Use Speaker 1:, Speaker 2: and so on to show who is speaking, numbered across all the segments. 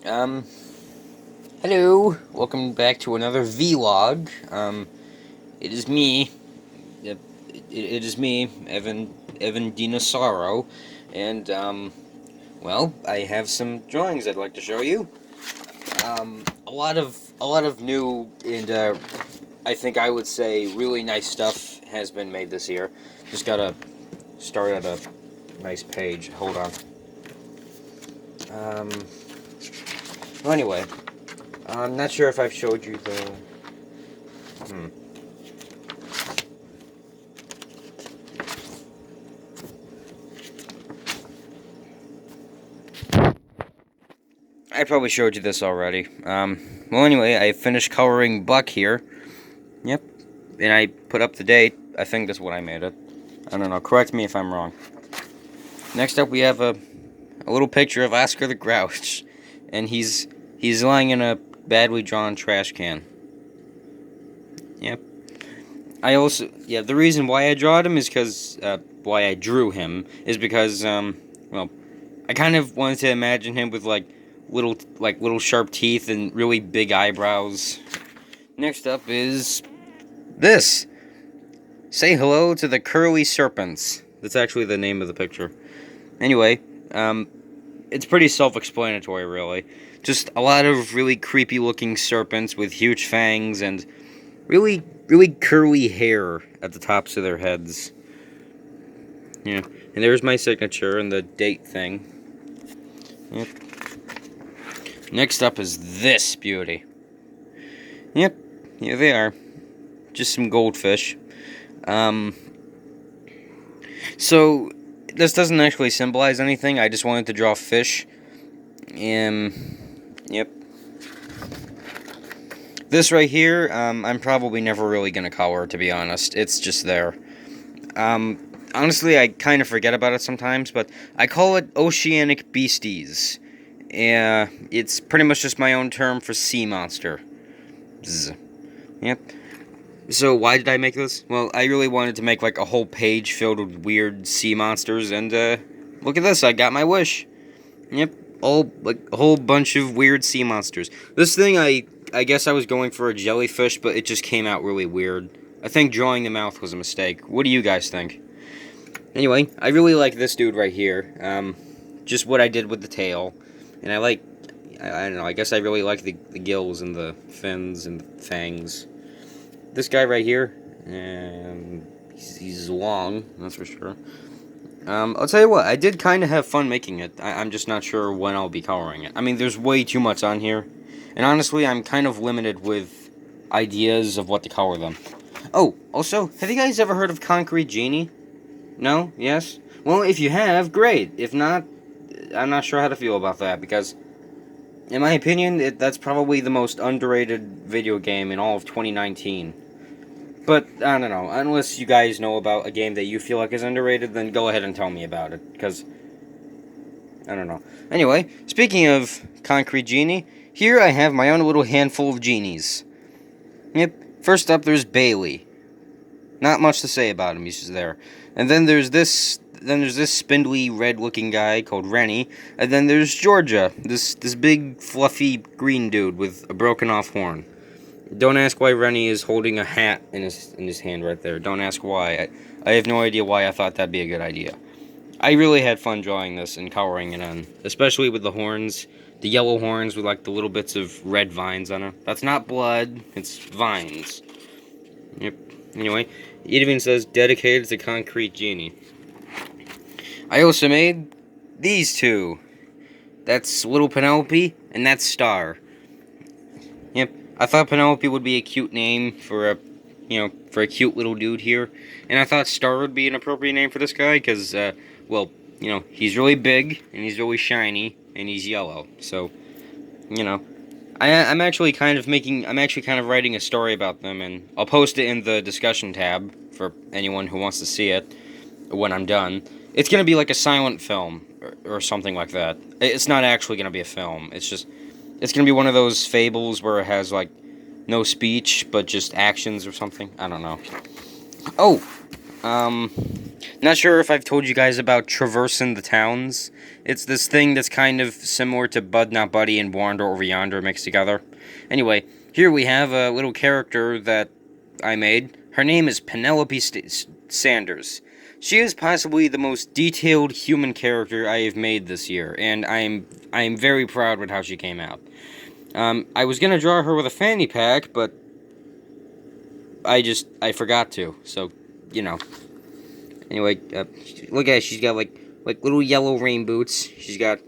Speaker 1: um, Hello, welcome back to another vlog. It is me, it is me, Evan Dinosauro, and, well, I have some drawings I'd like to show you. A lot of new and, I think I would say really nice stuff has been made this year. Just gotta start at a nice page, hold on. Well, anyway, I'm not sure if I've showed you the... I probably showed you this already. Well, anyway, I finished coloring Buck here. Yep. And I put up the date. I think that's what I made it. I don't know. Correct me if I'm wrong. Next up, we have a little picture of Oscar the Grouch. And he's lying in a badly drawn trash can. Yep. I also... Yeah, the reason why I drawed him is because... why I drew him is because, well... I kind of wanted to imagine him with, little sharp teeth and really big eyebrows. Next up is this. Say hello to the curly serpents. That's actually the name of the picture. Anyway, it's pretty self-explanatory, really. Just a lot of really creepy-looking serpents with huge fangs and really, really curly hair at the tops of their heads. Yeah, and there's my signature and the date thing. Yep. Next up is this beauty. Yep, here they are. Just some goldfish. So, this doesn't actually symbolize anything. I just wanted to draw fish. Yep. This right here, I'm probably never really gonna color, to be honest. It's just there. Honestly, I kind of forget about it sometimes, but I call it oceanic beasties. It's pretty much just my own term for sea monster. Zzz. Yep. So why did I make this? Well, I really wanted to make like a whole page filled with weird sea monsters, and look at this, I got my wish. Yep, a whole bunch of weird sea monsters. This thing, I guess I was going for a jellyfish, but it just came out really weird. I think drawing the mouth was a mistake. What do you guys think? Anyway, I really like this dude right here. Just what I did with the tail. And I don't know, I guess I really like the gills and the fins and the fangs. This guy right here, he's long, that's for sure. I'll tell you what, I did kind of have fun making it. I'm just not sure when I'll be coloring it. I mean, there's way too much on here. And honestly, I'm kind of limited with ideas of what to color them. Oh, also, have you guys ever heard of Concrete Genie? No? Yes? Well, if you have, great. If not, I'm not sure how to feel about that, because, in my opinion, that's probably the most underrated video game in all of 2019. But, I don't know, unless you guys know about a game that you feel like is underrated, then go ahead and tell me about it, because, I don't know. Anyway, speaking of Concrete Genie, here I have my own little handful of genies. Yep, first up there's Bailey. Not much to say about him, he's just there. And then there's this spindly red-looking guy called Rennie. And then there's Georgia, this big fluffy green dude with a broken-off horn. Don't ask why Rennie is holding a hat in his hand right there. Don't ask why. I have no idea why I thought that'd be a good idea. I really had fun drawing this and coloring it in, especially with the horns, the yellow horns with like the little bits of red vines on it. That's not blood, it's vines. Yep. Anyway, it even says dedicated to Concrete Genie. I also made these two. That's Little Penelope, and that's Star. Yep, I thought Penelope would be a cute name for a cute little dude here. And I thought Star would be an appropriate name for this guy, because, well, he's really big, and he's really shiny, and he's yellow. So, I'm actually kind of writing a story about them, and I'll post it in the discussion tab for anyone who wants to see it when I'm done. It's gonna be like a silent film, or something like that. It's not actually gonna be a film, it's gonna be one of those fables where it has, no speech, but just actions or something. I don't know. Oh! Not sure if I've told you guys about traversing the towns. It's this thing that's kind of similar to Bud Not Buddy and Wander Over Yonder mixed together. Anyway, here we have a little character that I made. Her name is Penelope Sanders. She is possibly the most detailed human character I have made this year, and I am very proud with how she came out. I was gonna draw her with a fanny pack, but I forgot to, so, you know. Anyway, look at it, she's got, like little yellow rain boots. She's got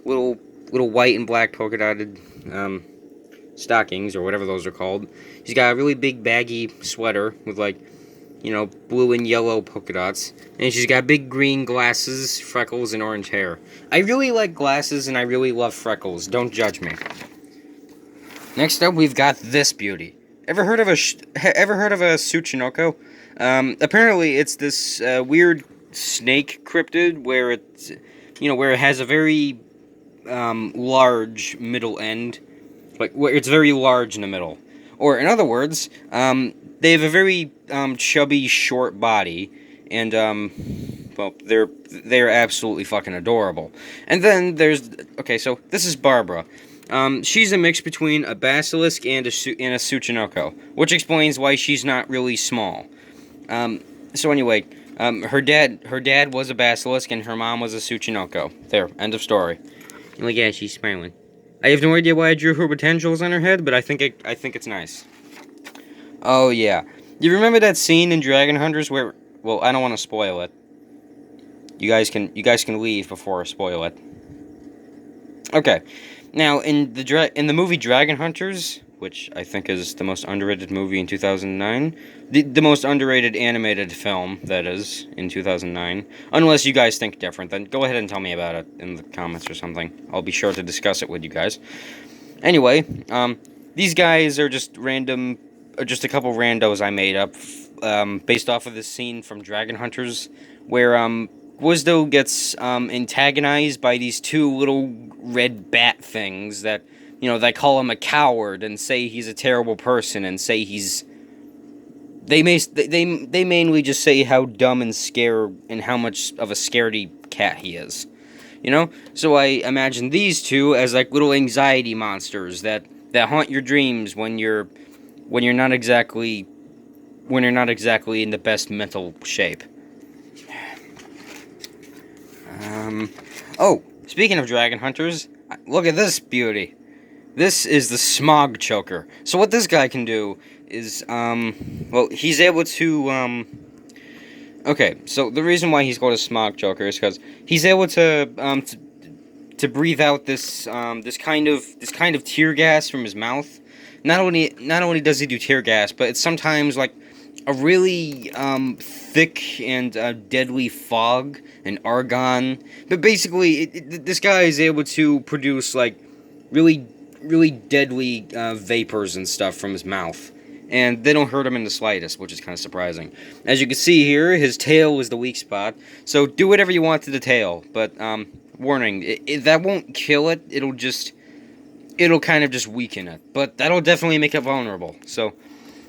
Speaker 1: little white and black polka dotted, stockings, or whatever those are called. She's got a really big baggy sweater with, like, you know, blue and yellow polka dots. And she's got big green glasses, freckles, and orange hair. I really like glasses, and I really love freckles. Don't judge me. Next up, we've got this beauty. Ever heard of a Tsuchinoko? Apparently, it's this weird snake cryptid where it's, you know, where it has a very large middle end, like where it's very large in the middle. Or in other words, they have a very chubby, short body, and well, they're absolutely fucking adorable. And then there's so this is Barbara. She's a mix between a basilisk and a Tsuchinoko, which explains why she's not really small. So anyway, her dad was a basilisk and her mom was a Tsuchinoko. There, end of story. And look, yeah, she's smiling. I have no idea why I drew her with tendrils on her head, but I think it's nice. Oh yeah, you remember that scene in Dragon Hunters where? Well, I don't want to spoil it. You guys can leave before I spoil it. Okay. Now, in the movie Dragon Hunters, which I think is the most underrated movie in 2009, the most underrated animated film, that is, in 2009, unless you guys think different, then go ahead and tell me about it in the comments or something. I'll be sure to discuss it with you guys. Anyway, these guys are just just a couple randos I made up, based off of this scene from Dragon Hunters, where, Wisdo gets antagonized by these two little red bat things that, you know, they call him a coward and say he's a terrible person and say he's... They mainly just say how dumb and scared and how much of a scaredy cat he is. You know? So I imagine these two as like little anxiety monsters that haunt your dreams when you're not exactly in the best mental shape. Oh, speaking of Dragon Hunters, look at this beauty. This is the Smog Choker. So what this guy can do is, well, he's able to, okay, so the reason why he's called a Smog Choker is because he's able to breathe out this kind of tear gas from his mouth. Not only does he do tear gas, but it's sometimes like a really thick and deadly fog and argon. But basically, this guy is able to produce like really deadly vapors and stuff from his mouth, and they don't hurt him in the slightest, which is kind of surprising. As you can see here, his tail is the weak spot. So do whatever you want to the tail, but warning, that won't kill it. It'll kind of just weaken it, but that'll definitely make it vulnerable. So,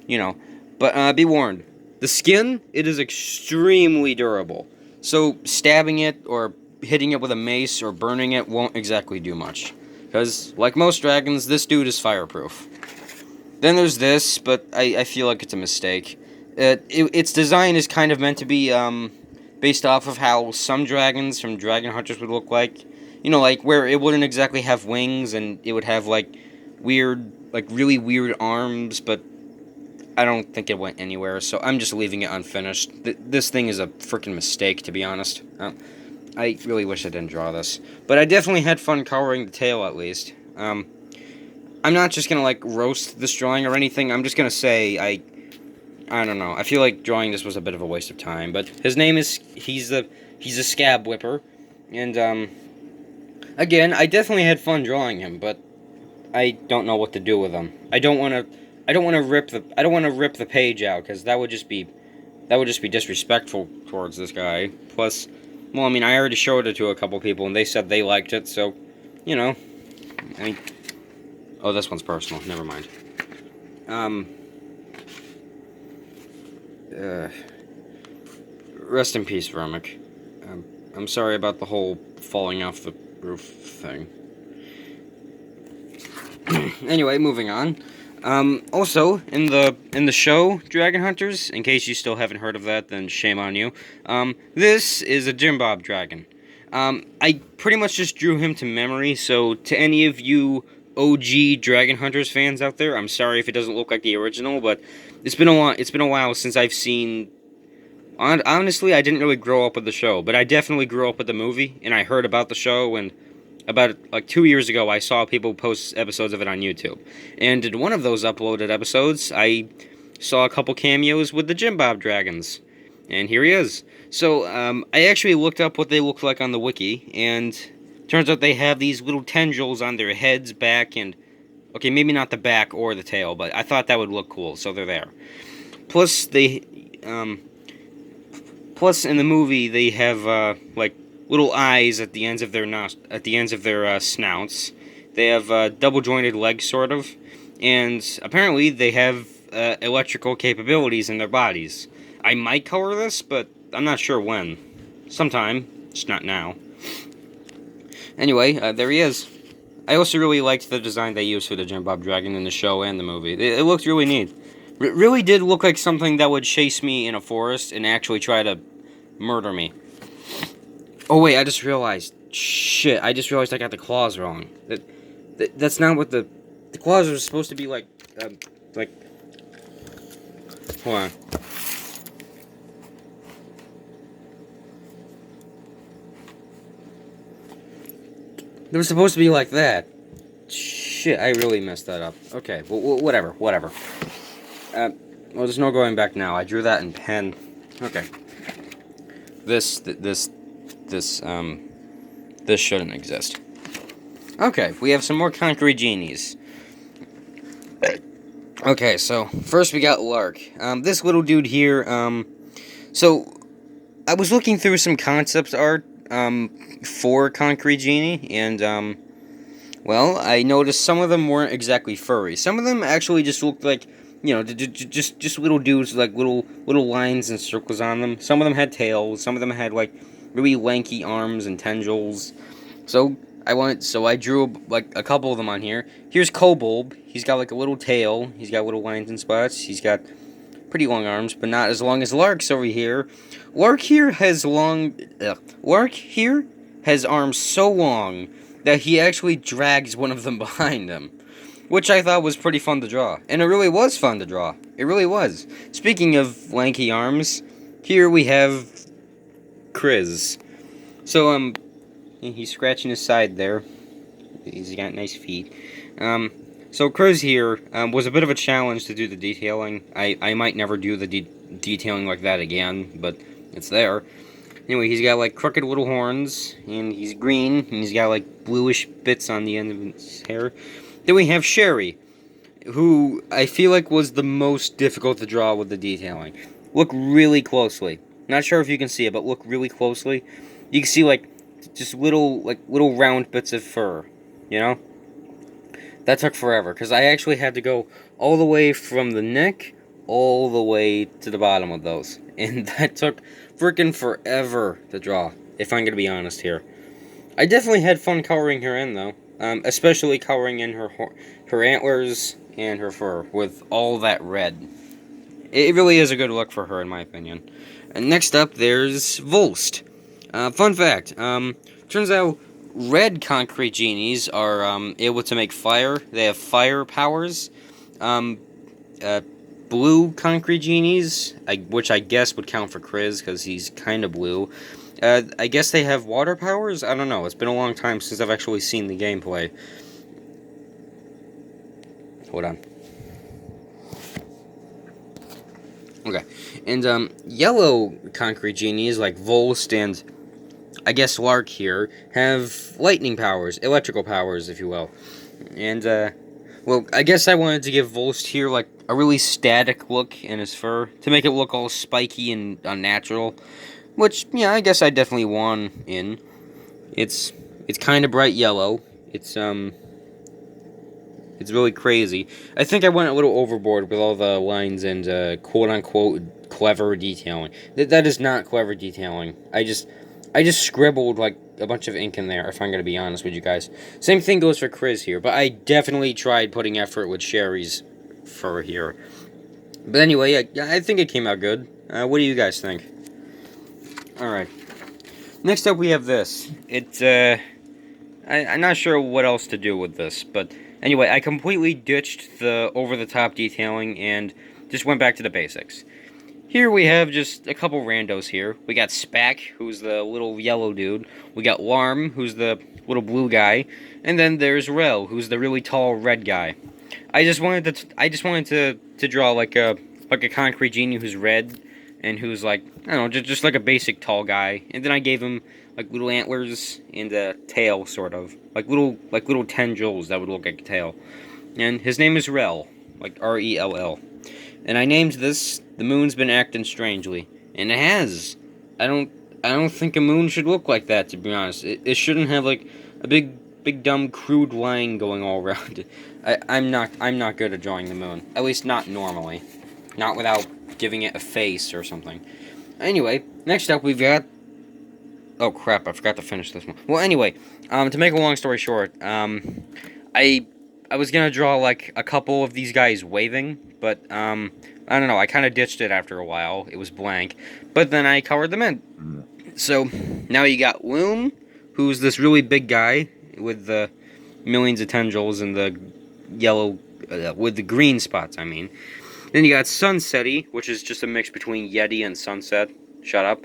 Speaker 1: you know. But be warned, the skin, it is extremely durable. So stabbing it or hitting it with a mace or burning it won't exactly do much. Because, like most dragons, this dude is fireproof. Then there's this, but I feel like it's a mistake. Its design is kind of meant to be based off of how some dragons from Dragon Hunters would look like. You know, like where it wouldn't exactly have wings and it would have like really weird arms, but I don't think it went anywhere, so I'm just leaving it unfinished. This thing is a freaking mistake, to be honest. I really wish I didn't draw this. But I definitely had fun coloring the tail, at least. I'm not just gonna, like, roast this drawing or anything. I'm just gonna say, I don't know. I feel like drawing this was a bit of a waste of time. But his name is... He's a scab whipper. And, again, I definitely had fun drawing him, but I don't know what to do with him. I don't want to rip the page out, because that would just be disrespectful towards this guy. Plus, well, I mean, I already showed it to a couple people and they said they liked it, so, you know. I mean, oh, this one's personal. Never mind. Rest in peace, Vermic. I'm sorry about the whole falling off the roof thing. Anyway, moving on. Also, in the show Dragon Hunters, in case you still haven't heard of that, then shame on you. This is a Jim Bob dragon. I pretty much just drew him to memory, so to any of you OG Dragon Hunters fans out there, I'm sorry if it doesn't look like the original, but it's been a while since I've seen. Honestly, I didn't really grow up with the show, but I definitely grew up with the movie, and I heard about the show, and about like 2 years ago, I saw people post episodes of it on YouTube. And in one of those uploaded episodes, I saw a couple cameos with the Jim Bob dragons. And here he is. So, I actually looked up what they look like on the wiki, and turns out they have these little tendrils on their heads, back, and... Okay, maybe not the back or the tail, but I thought that would look cool, so they're there. Plus, Plus, in the movie, they have, like, little eyes at the ends of their snouts. They have double-jointed legs, sort of, and apparently they have electrical capabilities in their bodies. I might color this, but I'm not sure when. Sometime, just not now. Anyway, there he is. I also really liked the design they used for the Jim Bob Dragon in the show and the movie. It looked really neat. It really did look like something that would chase me in a forest and actually try to murder me. Oh wait, I just realized. Shit, I just realized I got the claws wrong. That's not what the claws are supposed to be like. Hold on. They were supposed to be like that. Shit, I really messed that up. Okay, well, whatever. Well, there's no going back now. I drew that in pen. Okay. This shouldn't exist. Okay, we have some more concrete genies. Okay, so first we got Lark. This little dude here. So I was looking through some concept art for Concrete Genie, and well, I noticed some of them weren't exactly furry. Some of them actually just looked like, you know, just little dudes, like little lines and circles on them. Some of them had tails. Some of them had like really lanky arms and tendrils. So I drew like a couple of them on here. Here's Kobold. He's got like a little tail. He's got little lines and spots. He's got pretty long arms, but not as long as Lark's over here. Lark here has arms so long that he actually drags one of them behind him, which I thought was pretty fun to draw. And it really was fun to draw. It really was. Speaking of lanky arms, here we have Chris. So, he's scratching his side there. He's got nice feet. So Chris here was a bit of a challenge to do the detailing. I might never do the detailing like that again, but it's there. Anyway, he's got like crooked little horns, and he's green, and he's got like bluish bits on the end of his hair. Then we have Sherry, who I feel like was the most difficult to draw with the detailing. Look really closely. Not sure if you can see it, but look really closely. You can see like just little round bits of fur, you know? That took forever, because I actually had to go all the way from the neck all the way to the bottom of those. And that took freaking forever to draw, if I'm going to be honest here. I definitely had fun coloring her in, though. Especially coloring in her antlers and her fur with all that red. It really is a good look for her, in my opinion. And next up, there's Volst. Fun fact, turns out red concrete genies are able to make fire. They have fire powers. Blue concrete genies, which I guess would count for Chris, because he's kind of blue. I guess they have water powers? I don't know. It's been a long time since I've actually seen the gameplay. Hold on. Okay. And, yellow concrete genies, like Volst and I guess Lark here, have lightning powers, electrical powers, if you will. And, well, I guess I wanted to give Volst here, like, a really static look in his fur, to make it look all spiky and unnatural, which, yeah, I guess I definitely won in. It's kind of bright yellow. It's It's really crazy. I think I went a little overboard with all the lines and quote-unquote clever detailing. That is not clever detailing. I just scribbled like a bunch of ink in there, if I'm going to be honest with you guys. Same thing goes for Chris here, but I definitely tried putting effort with Sherry's fur here. But anyway, I think it came out good. What do you guys think? Alright. Next up we have this. It's, I'm not sure what else to do with this, but anyway, I completely ditched the over-the-top detailing and just went back to the basics. Here we have just a couple randos here. We got Spack, who's the little yellow dude. We got Larm, who's the little blue guy. And then there's Rel, who's the really tall red guy. I just wanted to draw like a concrete genie who's red and who's like, I don't know, just like a basic tall guy. And then I gave him like little antlers and a tail, sort of. Like little tendrils that would look like a tail. And his name is Rel, like R-E-L-L. And I named this "The Moon's Been Acting Strangely," and it has. I don't think a moon should look like that, to be honest. It shouldn't have like a big dumb crude line going all around it. I'm not good at drawing the moon. At least not normally. Not without giving it a face or something. Anyway, next up we've got. Oh crap! I forgot to finish this one. Well, anyway, to make a long story short, I was gonna draw like a couple of these guys waving, but I don't know. I kind of ditched it after a while. It was blank, but then I colored them in. So now you got Loom, who's this really big guy with the millions of tendrils and the yellow with the green spots. I mean, then you got Sunsetty, which is just a mix between Yeti and Sunset. Shut up.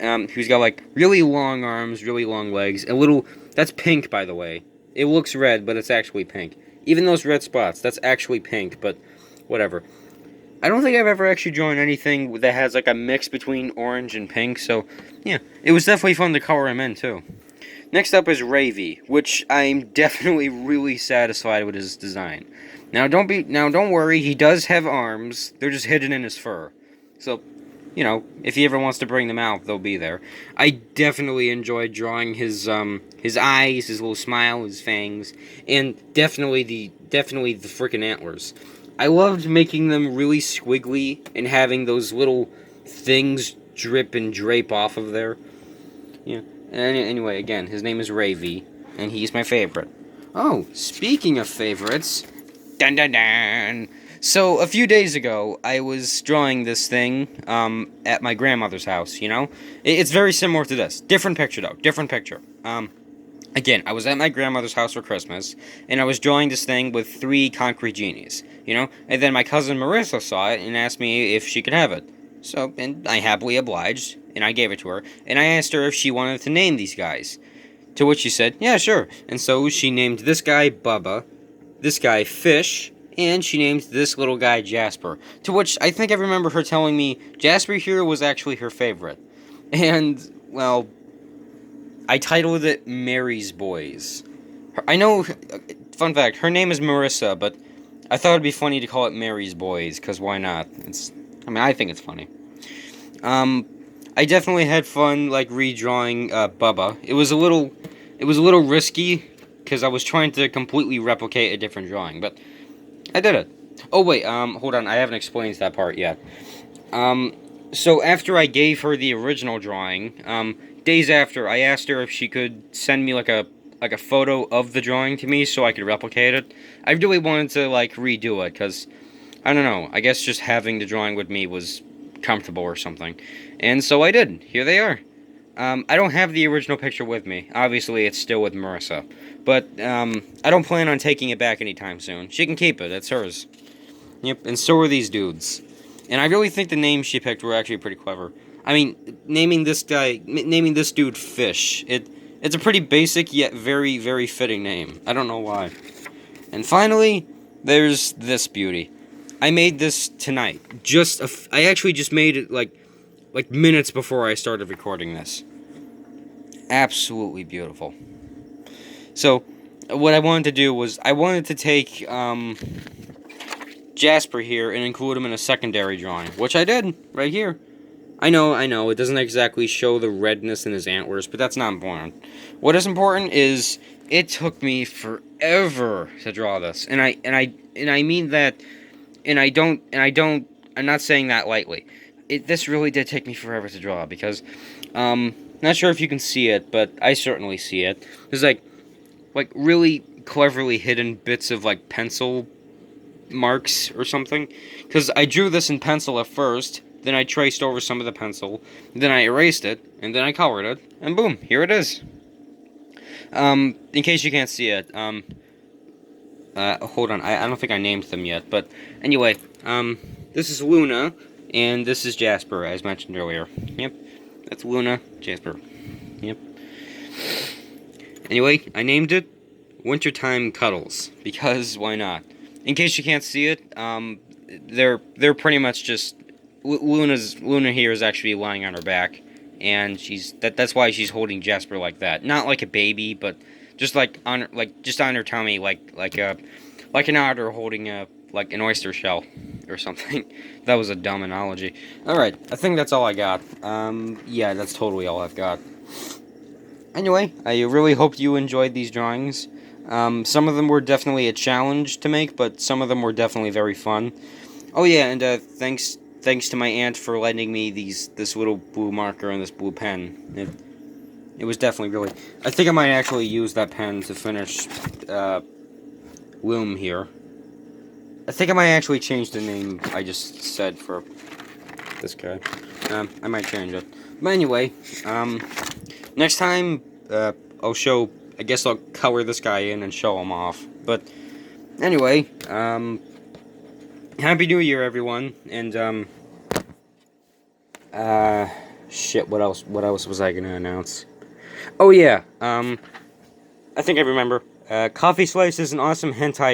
Speaker 1: Who's got like really long arms, really long legs, a little. That's pink, by the way. It looks red, but it's actually pink. Even those red spots, that's actually pink, but whatever. I don't think I've ever actually drawn anything that has like a mix between orange and pink, so yeah, it was definitely fun to color him in too. Next up is Ravy, which I'm definitely really satisfied with his design. Now don't worry, he does have arms. They're just hidden in his fur. So, you know, if he ever wants to bring them out, they'll be there. I definitely enjoyed drawing his eyes, his little smile, his fangs, and definitely the freaking antlers. I loved making them really squiggly and having those little things drip and drape off of there. Yeah. Anyway, again, his name is Ravy, and he's my favorite. Oh, speaking of favorites, dun dun dun. So, a few days ago, I was drawing this thing, at my grandmother's house, you know? It's very similar to this. Different picture, though. Different picture. Again, I was at my grandmother's house for Christmas, and I was drawing this thing with 3 concrete genies, you know? And then my cousin Marissa saw it and asked me if she could have it. So, and I happily obliged, and I gave it to her, and I asked her if she wanted to name these guys. To which she said, yeah, sure. And so she named this guy Bubba, this guy Fish, and she named this little guy Jasper. To which I think I remember her telling me Jasper here was actually her favorite. And, well, I titled it Mary's Boys. I know, fun fact, her name is Marissa, but I thought it'd be funny to call it Mary's Boys, because why not? I think it's funny. I definitely had fun, like, redrawing Bubba. It was a little risky, because I was trying to completely replicate a different drawing, but I did it. Oh, wait, hold on, I haven't explained that part yet. So after I gave her the original drawing, days after, I asked her if she could send me, like a photo of the drawing to me so I could replicate it. I really wanted to, like, redo it, because, I don't know, I guess just having the drawing with me was comfortable or something. And so I did. Here they are. I don't have the original picture with me. Obviously, it's still with Marissa. But, I don't plan on taking it back anytime soon. She can keep it. It's hers. Yep, and so are these dudes. And I really think the names she picked were actually pretty clever. I mean, naming this dude Fish, it's a pretty basic yet very, very fitting name. I don't know why. And finally, there's this beauty. I made this tonight. I actually just made it, like minutes before I started recording this. Absolutely beautiful. So, what I wanted to do was, I wanted to take, Jasper here and include him in a secondary drawing, which I did, right here. I know, it doesn't exactly show the redness in his antlers, but that's not important. What is important is it took me forever to draw this, and I mean that, I'm not saying that lightly. This really did take me forever to draw, because, not sure if you can see it, but I certainly see it. There's like really cleverly hidden bits of like pencil marks or something, because I drew this in pencil at first, then I traced over some of the pencil, then I erased it, and then I colored it, and boom, here it is. In case you can't see it, hold on, I don't think I named them yet, but anyway, this is Luna, and this is Jasper, as mentioned earlier. Yep, that's Luna, Jasper. Yep. Anyway, I named it Wintertime Cuddles, because why not? In case you can't see it, they're pretty much just, Luna here is actually lying on her back, and that's why she's holding Jasper like that. Not like a baby, but just like on her tummy, like an otter holding an oyster shell or something. That was a dumb analogy. Alright, I think that's all I got. Yeah, that's totally all I've got. Anyway, I really hope you enjoyed these drawings. Some of them were definitely a challenge to make, but some of them were definitely very fun. Oh yeah, and thanks to my aunt for lending me this little blue marker and this blue pen. It was definitely really... I think I might actually use that pen to finish Loom here. I think I might actually change the name I just said for this guy. I might change it. But anyway, next time, I'll show... I guess I'll color this guy in and show him off. But anyway, Happy New Year, everyone. And, shit, what else was I gonna announce? Oh, yeah, I think I remember. Coffee Slice is an awesome hentai